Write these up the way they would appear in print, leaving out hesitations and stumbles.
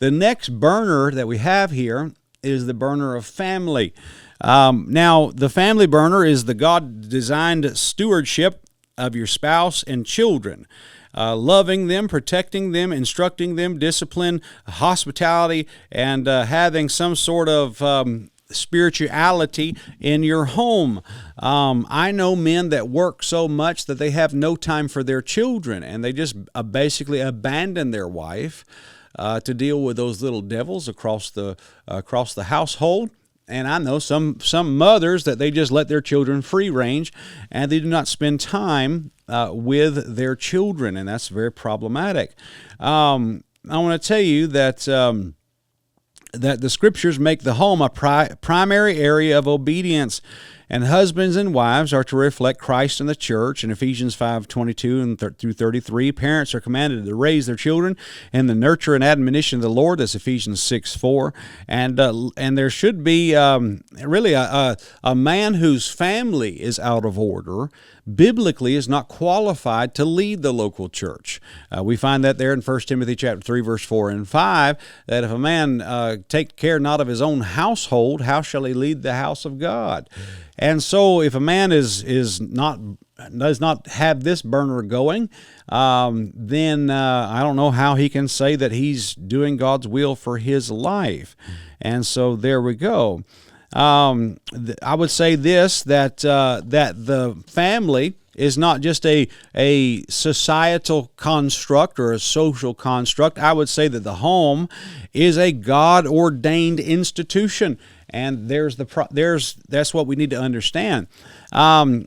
the next burner that we have here is the burner of family. Now, the family burner is the God-designed stewardship of your spouse and children. Loving them, protecting them, instructing them, discipline, hospitality, and having some sort of spirituality in your home. I know men that work so much that they have no time for their children, and they just basically abandon their wife to deal with those little devils across the household. And I know some mothers that they just let their children free range, and they do not spend time with their children, and that's very problematic. I want to tell you that that the Scriptures make the home a primary area of obedience, and husbands and wives are to reflect Christ in the church. In Ephesians 5:22 through 33, parents are commanded to raise their children in the nurture and admonition of the Lord. That's Ephesians 6:4. And there should be really a man whose family is out of order biblically is not qualified to lead the local church. We find that there in 1 Timothy chapter 3, verse 4 and 5, that if a man take care not of his own household, how shall he lead the house of God? And so if a man does not have this burner going, then I don't know how he can say that he's doing God's will for his life. And so there we go. I would say this, that the family is not just a societal construct or a social construct. I would say that the home is a God-ordained institution, and that's what we need to understand. Now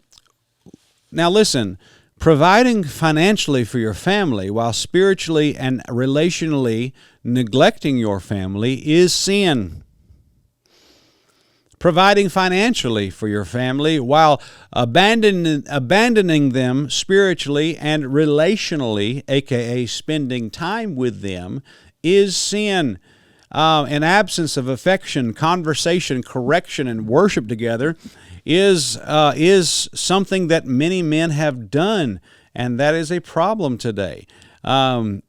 listen, providing financially for your family while spiritually and relationally neglecting your family is sin. Providing financially for your family while abandoning them spiritually and relationally, aka spending time with them, is sin. An absence of affection, conversation, correction, and worship together is something that many men have done, and that is a problem today. And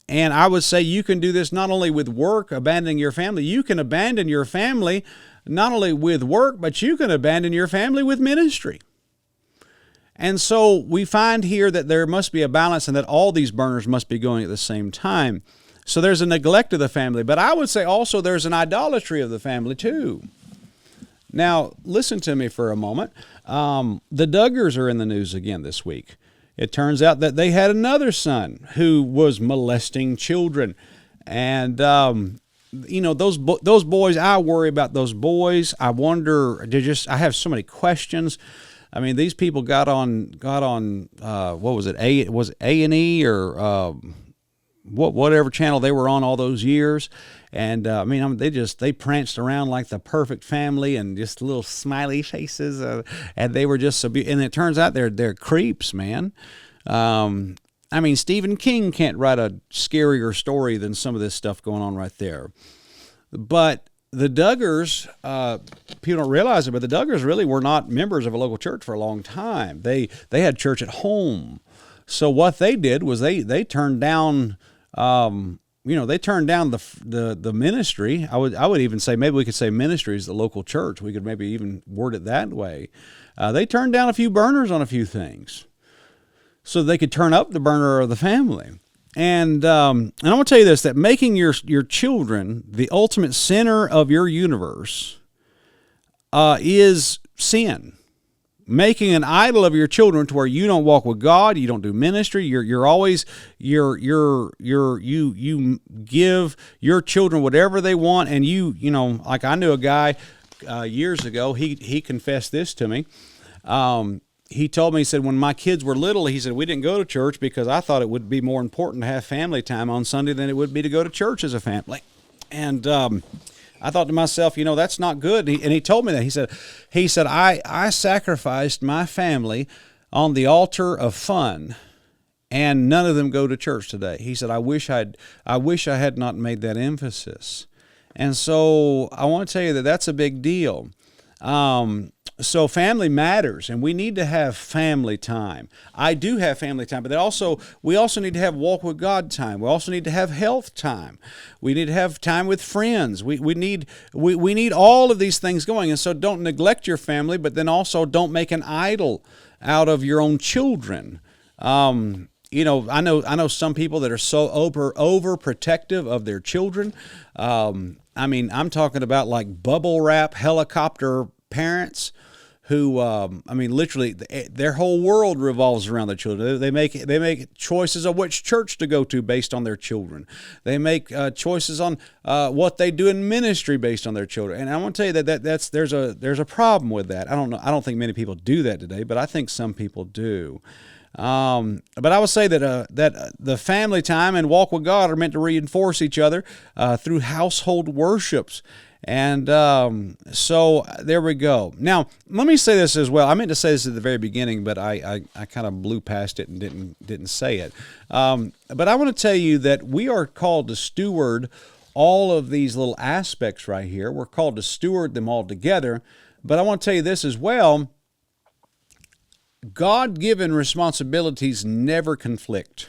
I would say you can do this not only with work, abandoning your family. You can abandon your family not only with work, but you can abandon your family with ministry. And so we find here that there must be a balance and that all these burners must be going at the same time. So there's a neglect of the family, but I would say also there's an idolatry of the family too. Now, listen to me for a moment. The Duggars are in the news again this week. It turns out that they had another son who was molesting children. And those boys, I worry about those boys. I wonder, I have so many questions. I mean, these people got on what was it? Was it A&E or whatever channel they were on all those years. And they pranced around like the perfect family and just little smiley faces. And they were just so beautiful. And it turns out they're creeps, man. Stephen King can't write a scarier story than some of this stuff going on right there. But the Duggars, people don't realize it, but the Duggars really were not members of a local church for a long time. They had church at home. So what they did was they turned down, they turned down the ministry. I would even say, maybe we could say ministry is the local church. We could maybe even word it that way. They turned down a few burners on a few things, so they could turn up the burner of the family. And I want to tell you this, that making your children the ultimate center of your universe is sin. Making an idol of your children to where you don't walk with God, you don't do ministry, you give your children whatever they want, and like I knew a guy years ago, he confessed this to me. He told me, he said, when my kids were little, he said, we didn't go to church because I thought it would be more important to have family time on Sunday than it would be to go to church as a family. And I thought to myself, that's not good. And he told me that. He said, I sacrificed my family on the altar of fun, and none of them go to church today. He said, I wish I had not made that emphasis. And so I want to tell you that that's a big deal. So family matters, and we need to have family time. I do have family time, but we also need to have walk with God time. We also need to have health time. We need to have time with friends. We need all of these things going. And so don't neglect your family, but then also don't make an idol out of your own children. I know some people that are so overprotective of their children. I'm talking about like bubble wrap helicopter parents who, literally their whole world revolves around their children. They make choices of which church to go to based on their children. They make choices on what they do in ministry based on their children. And I want to tell you that there's a problem with that. I don't think many people do that today, but I think some people do. But I would say that the family time and walk with God are meant to reinforce each other through household worships. And so there we go. Now, let me say this as well. I meant to say this at the very beginning, but I kind of blew past it and didn't say it. But I want to tell you that we are called to steward all of these little aspects right here. We're called to steward them all together. But I want to tell you this as well. God-given responsibilities never conflict.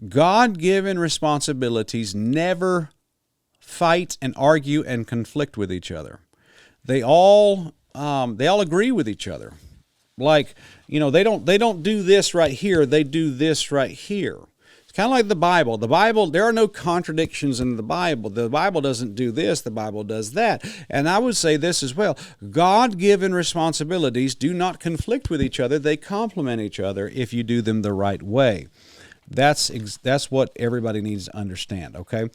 God-given responsibilities never fight and argue and conflict with each other. They all agree with each other. Like, they don't do this right here. They do this right here. Kind of like the Bible. The Bible, there are no contradictions in the Bible. The Bible doesn't do this, the Bible does that. And I would say this as well. God-given responsibilities do not conflict with each other. They complement each other if you do them the right way. That's what everybody needs to understand, okay?